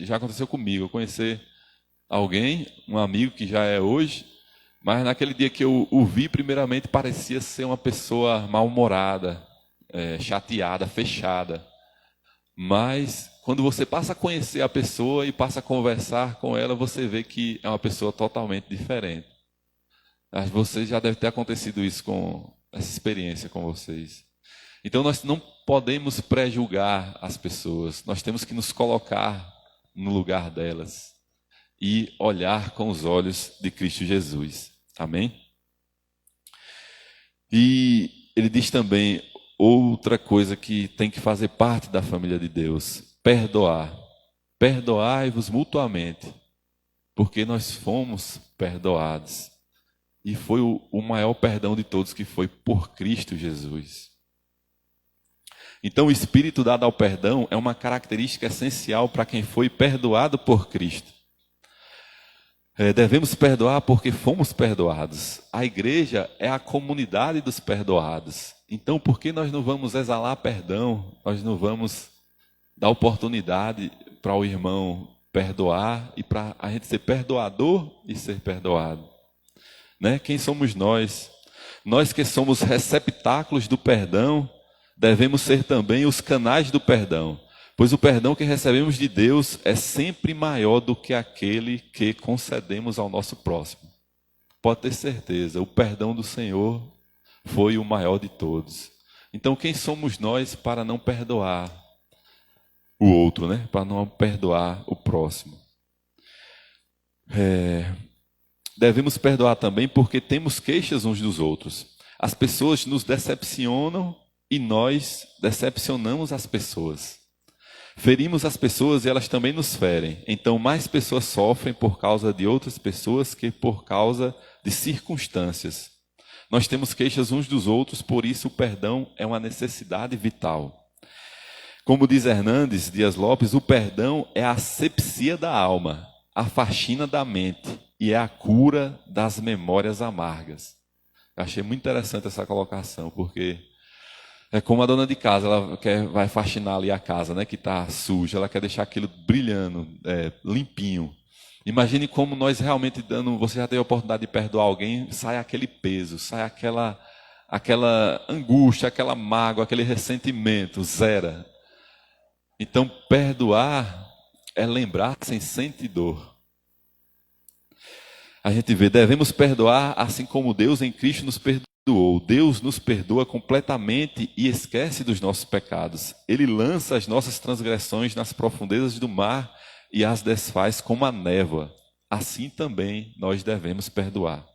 já aconteceu comigo. Eu conhecer alguém, um amigo que já é hoje, mas naquele dia que eu o vi, primeiramente parecia ser uma pessoa mal-humorada, chateada, fechada. Mas quando você passa a conhecer a pessoa e passa a conversar com ela, você vê que é uma pessoa totalmente diferente. Você já deve ter acontecido isso essa experiência com vocês. Então nós não podemos pré-julgar as pessoas. Nós temos que nos colocar no lugar delas e olhar com os olhos de Cristo Jesus. Amém? E ele diz também outra coisa que tem que fazer parte da família de Deus: perdoar. Perdoai-vos mutuamente, porque nós fomos perdoados. E foi o maior perdão de todos, que foi por Cristo Jesus. Então, o Espírito dado ao perdão é uma característica essencial para quem foi perdoado por Cristo. Devemos perdoar porque fomos perdoados. A igreja é a comunidade dos perdoados. Então, por que nós não vamos exalar perdão? Nós não vamos dar oportunidade para o irmão perdoar e para a gente ser perdoador e ser perdoado? Né? Quem somos nós? Nós que somos receptáculos do perdão, devemos ser também os canais do perdão, pois o perdão que recebemos de Deus é sempre maior do que aquele que concedemos ao nosso próximo. Pode ter certeza, o perdão do Senhor foi o maior de todos. Então, quem somos nós para não perdoar o outro, né? Para não perdoar o próximo? Devemos perdoar também porque temos queixas uns dos outros. As pessoas nos decepcionam e nós decepcionamos as pessoas. Ferimos as pessoas e elas também nos ferem. Então mais pessoas sofrem por causa de outras pessoas que por causa de circunstâncias. Nós temos queixas uns dos outros, por isso o perdão é uma necessidade vital. Como diz Hernandes Dias Lopes, o perdão é a asepsia da alma, a faxina da mente e é a cura das memórias amargas. Eu achei muito interessante essa colocação, porque é como a dona de casa, ela vai faxinar ali a casa, né, que está suja, ela quer deixar aquilo brilhando, limpinho. Imagine como nós realmente dando, você já teve a oportunidade de perdoar alguém, sai aquele peso, sai aquela angústia, aquela mágoa, aquele ressentimento, zera. Então, perdoar é lembrar sem sentir dor. A gente vê, devemos perdoar assim como Deus em Cristo nos perdoou. Deus nos perdoa completamente e esquece dos nossos pecados. Ele lança as nossas transgressões nas profundezas do mar e as desfaz como a névoa. Assim também nós devemos perdoar.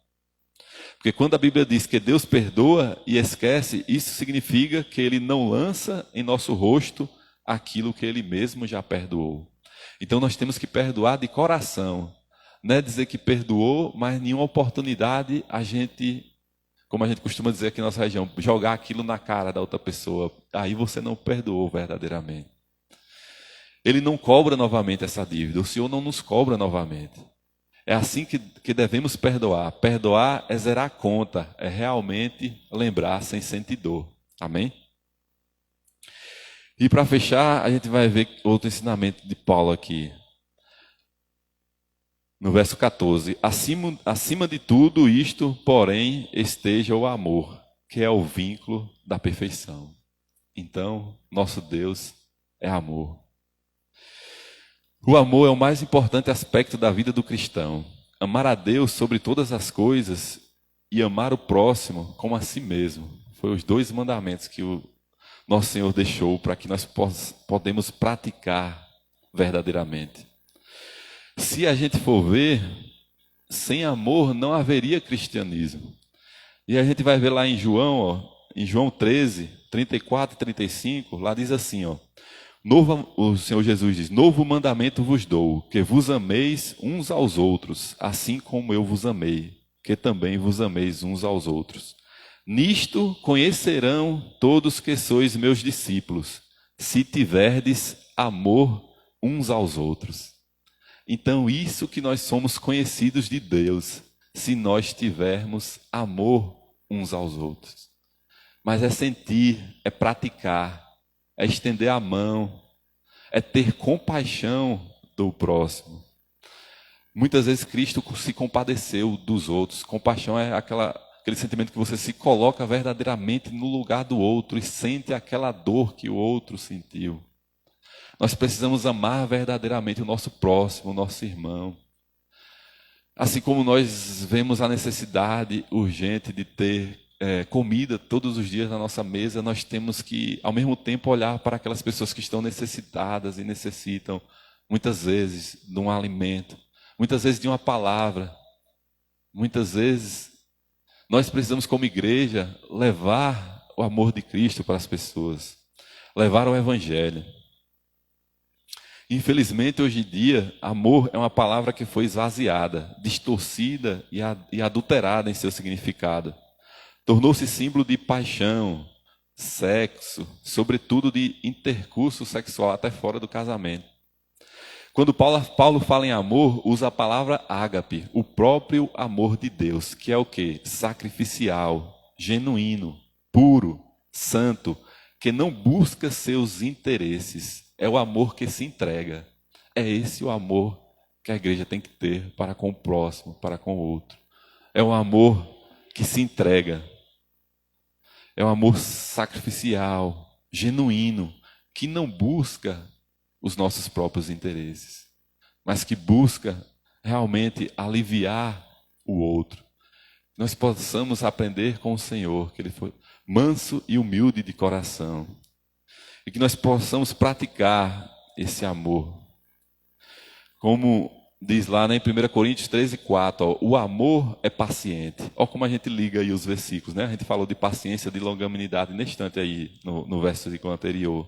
Porque quando a Bíblia diz que Deus perdoa e esquece, isso significa que Ele não lança em nosso rosto aquilo que Ele mesmo já perdoou. Então nós temos que perdoar de coração. Não é dizer que perdoou, mas nenhuma oportunidade a gente, como a gente costuma dizer aqui na nossa região, jogar aquilo na cara da outra pessoa. Aí você não perdoou verdadeiramente. Ele não cobra novamente essa dívida. O Senhor não nos cobra novamente. É assim que devemos perdoar. Perdoar é zerar a conta. É realmente lembrar sem sentir dor. Amém? E para fechar, a gente vai ver outro ensinamento de Paulo aqui. No verso 14, acima de tudo isto, porém, esteja o amor, que é o vínculo da perfeição. Então, nosso Deus é amor. O amor é o mais importante aspecto da vida do cristão. Amar a Deus sobre todas as coisas e amar o próximo como a si mesmo. Foi os 2 mandamentos que o nosso Senhor deixou para que nós podemos praticar verdadeiramente. Se a gente for ver, sem amor não haveria cristianismo. E a gente vai ver lá em João, em João 13, 34 e 35, lá diz assim, o Senhor Jesus diz, novo mandamento vos dou, que vos ameis uns aos outros, assim como eu vos amei, que também vos ameis uns aos outros. Nisto conhecerão todos que sois meus discípulos, se tiverdes amor uns aos outros. Então, isso que nós somos conhecidos de Deus, se nós tivermos amor uns aos outros. Mas é sentir, é praticar, é estender a mão, é ter compaixão do próximo. Muitas vezes Cristo se compadeceu dos outros. Compaixão é aquele sentimento que você se coloca verdadeiramente no lugar do outro e sente aquela dor que o outro sentiu. Nós precisamos amar verdadeiramente o nosso próximo, o nosso irmão. Assim como nós vemos a necessidade urgente de ter comida todos os dias na nossa mesa, nós temos que, ao mesmo tempo, olhar para aquelas pessoas que estão necessitadas e necessitam, muitas vezes, de um alimento, muitas vezes de uma palavra. Muitas vezes, nós precisamos, como igreja, levar o amor de Cristo para as pessoas, levar o Evangelho. Infelizmente, hoje em dia, amor é uma palavra que foi esvaziada, distorcida e adulterada em seu significado. Tornou-se símbolo de paixão, sexo, sobretudo de intercurso sexual até fora do casamento. Quando Paulo fala em amor, usa a palavra ágape, o próprio amor de Deus, que é o quê? Sacrificial, genuíno, puro, santo, que não busca seus interesses. É o amor que se entrega. É esse o amor que a igreja tem que ter para com o próximo, para com o outro. É um amor que se entrega. É um amor sacrificial, genuíno, que não busca os nossos próprios interesses, mas que busca realmente aliviar o outro. Nós possamos aprender com o Senhor, que Ele foi manso e humilde de coração. E que nós possamos praticar esse amor. Como diz lá, né, em 1 Coríntios 13, 4, o amor é paciente. Olha como a gente liga aí os versículos, né? A gente falou de paciência, de longanimidade neste instante aí, no versículo anterior.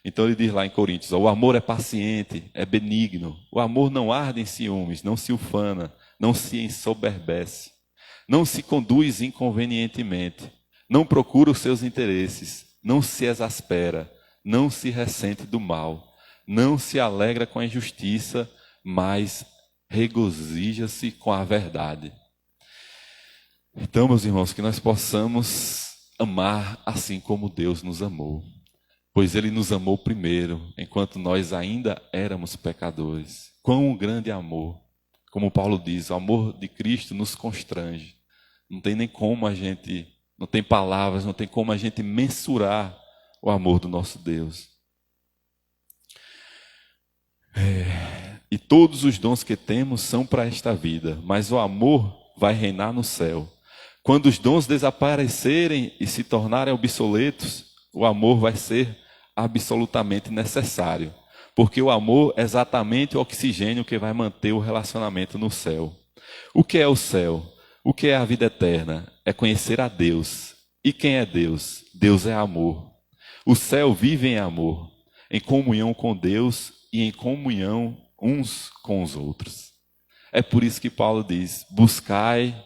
Então ele diz lá em Coríntios, ó, o amor é paciente, é benigno, o amor não arde em ciúmes, não se ufana, não se ensoberbece, não se conduz inconvenientemente, não procura os seus interesses, não se exaspera, não se ressente do mal, não se alegra com a injustiça, mas regozija-se com a verdade. Então, meus irmãos, que nós possamos amar assim como Deus nos amou. Pois Ele nos amou primeiro, enquanto nós ainda éramos pecadores. Quão grande amor! Como Paulo diz, o amor de Cristo nos constrange. Não tem nem como a gente, não tem palavras, não tem como a gente mensurar o amor do nosso Deus. E todos os dons que temos são para esta vida, mas o amor vai reinar no céu. Quando os dons desaparecerem e se tornarem obsoletos, o amor vai ser absolutamente necessário, porque o amor é exatamente o oxigênio que vai manter o relacionamento no céu. O que é o céu? O que é a vida eterna? É conhecer a Deus. E quem é Deus? Deus é amor. O céu vive em amor, em comunhão com Deus e em comunhão uns com os outros. É por isso que Paulo diz, buscai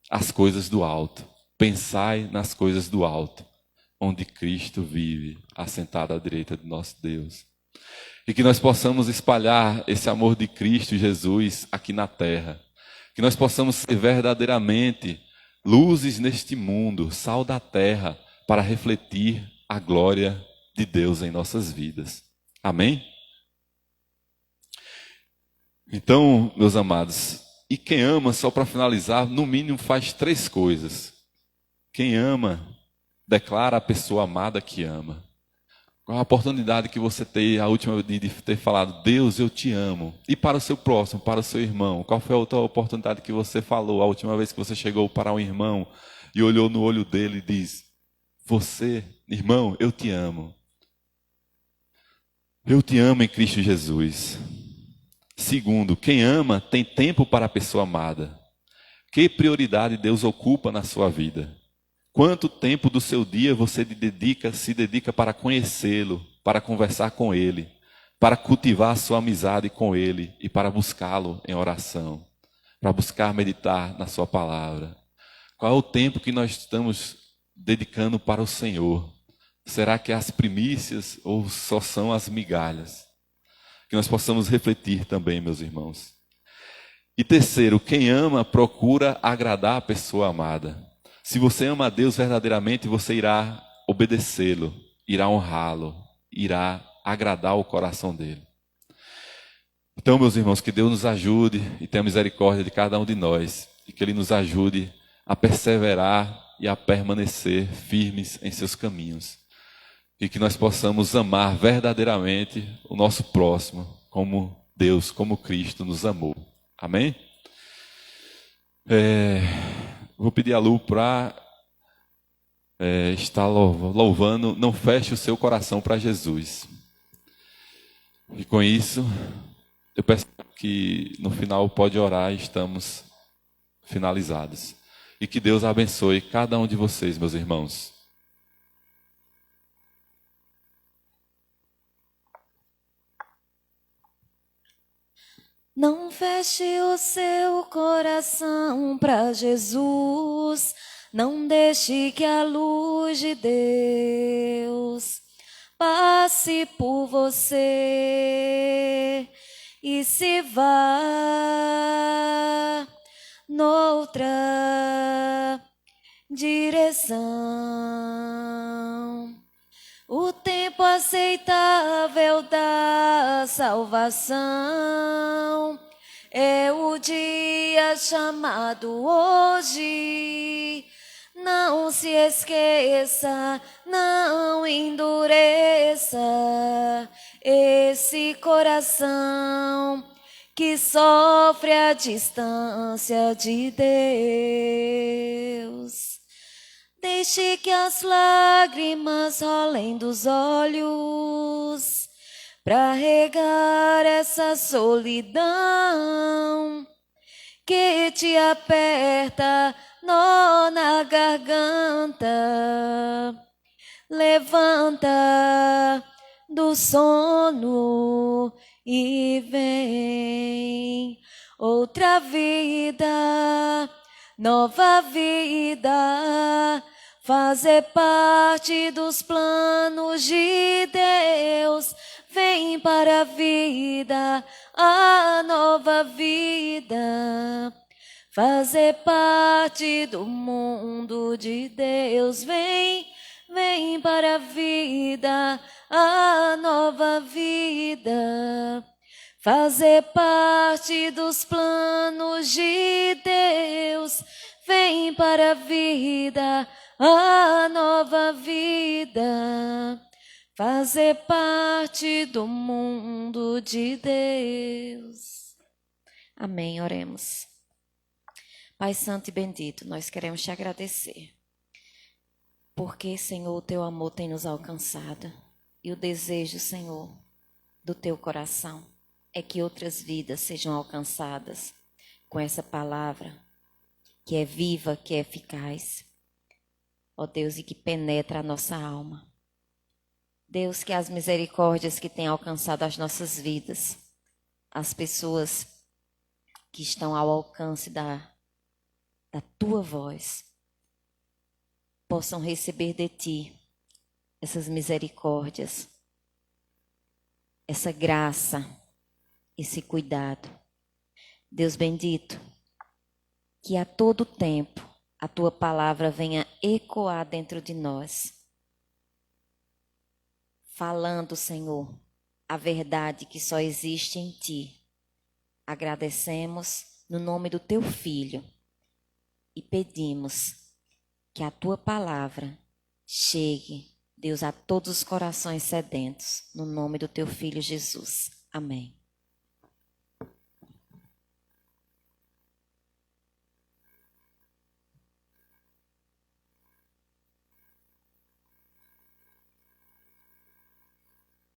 as coisas do alto, pensai nas coisas do alto, onde Cristo vive, assentado à direita de nosso Deus. E que nós possamos espalhar esse amor de Cristo Jesus aqui na terra. Que nós possamos ser verdadeiramente luzes neste mundo, sal da terra, para refletir a glória de Deus em nossas vidas. Amém? Então, meus amados, e quem ama, só para finalizar, no mínimo faz 3 coisas. Quem ama, declara a pessoa amada que ama. Qual a oportunidade que você tem, a última de ter falado, Deus, eu te amo. E para o seu próximo, para o seu irmão, qual foi a outra oportunidade que você falou, a última vez que você chegou para um irmão e olhou no olho dele e diz, você, irmão, eu te amo. Eu te amo em Cristo Jesus. Segundo, quem ama tem tempo para a pessoa amada. Que prioridade Deus ocupa na sua vida? Quanto tempo do seu dia você se dedica para conhecê-lo, para conversar com ele, para cultivar a sua amizade com ele e para buscá-lo em oração, para buscar meditar na sua palavra? Qual é o tempo que nós estamos dedicando para o Senhor? Será que é as primícias ou só são as migalhas? Que nós possamos refletir também, meus irmãos. E terceiro, quem ama procura agradar a pessoa amada. Se você ama a Deus verdadeiramente, você irá obedecê-lo, irá honrá-lo, irá agradar o coração dele. Então, meus irmãos, que Deus nos ajude e tenha misericórdia de cada um de nós, e que Ele nos ajude a perseverar e a permanecer firmes em seus caminhos. E que nós possamos amar verdadeiramente o nosso próximo, como Deus, como Cristo nos amou. Amém? Vou pedir a Lu para estar louvando. Não feche o seu coração para Jesus. E com isso, eu peço que no final pode orar e estamos finalizados. E que Deus abençoe cada um de vocês, meus irmãos. Não feche o seu coração para Jesus, não deixe que a luz de Deus passe por você e se vá noutra direção. O tempo aceitável da salvação é o dia chamado hoje. Não se esqueça, não endureça esse coração que sofre a distância de Deus. Deixe que as lágrimas rolem dos olhos para regar essa solidão que te aperta nó na garganta. Levanta, do sono e vem outra vida, nova vida, fazer parte dos planos de Deus. Vem para a vida, a nova vida, fazer parte do mundo de Deus. Vem para a vida, a nova vida, fazer parte dos planos de Deus. Vem para a vida, a nova vida, fazer parte do mundo de Deus. Amém, oremos. Pai Santo e bendito, nós queremos te agradecer, porque, Senhor, o teu amor tem nos alcançado, e o desejo, Senhor, do teu coração é que outras vidas sejam alcançadas com essa palavra, que é viva, que é eficaz, ó Deus, e que penetra a nossa alma. Deus, que as misericórdias que têm alcançado as nossas vidas, as pessoas que estão ao alcance da tua voz, possam receber de ti essas misericórdias, essa graça, esse cuidado. Deus bendito, que a todo tempo a tua palavra venha ecoar dentro de nós, falando, Senhor, a verdade que só existe em ti. Agradecemos no nome do teu Filho e pedimos que a tua palavra chegue, Deus, a todos os corações sedentos, no nome do teu Filho Jesus. Amém.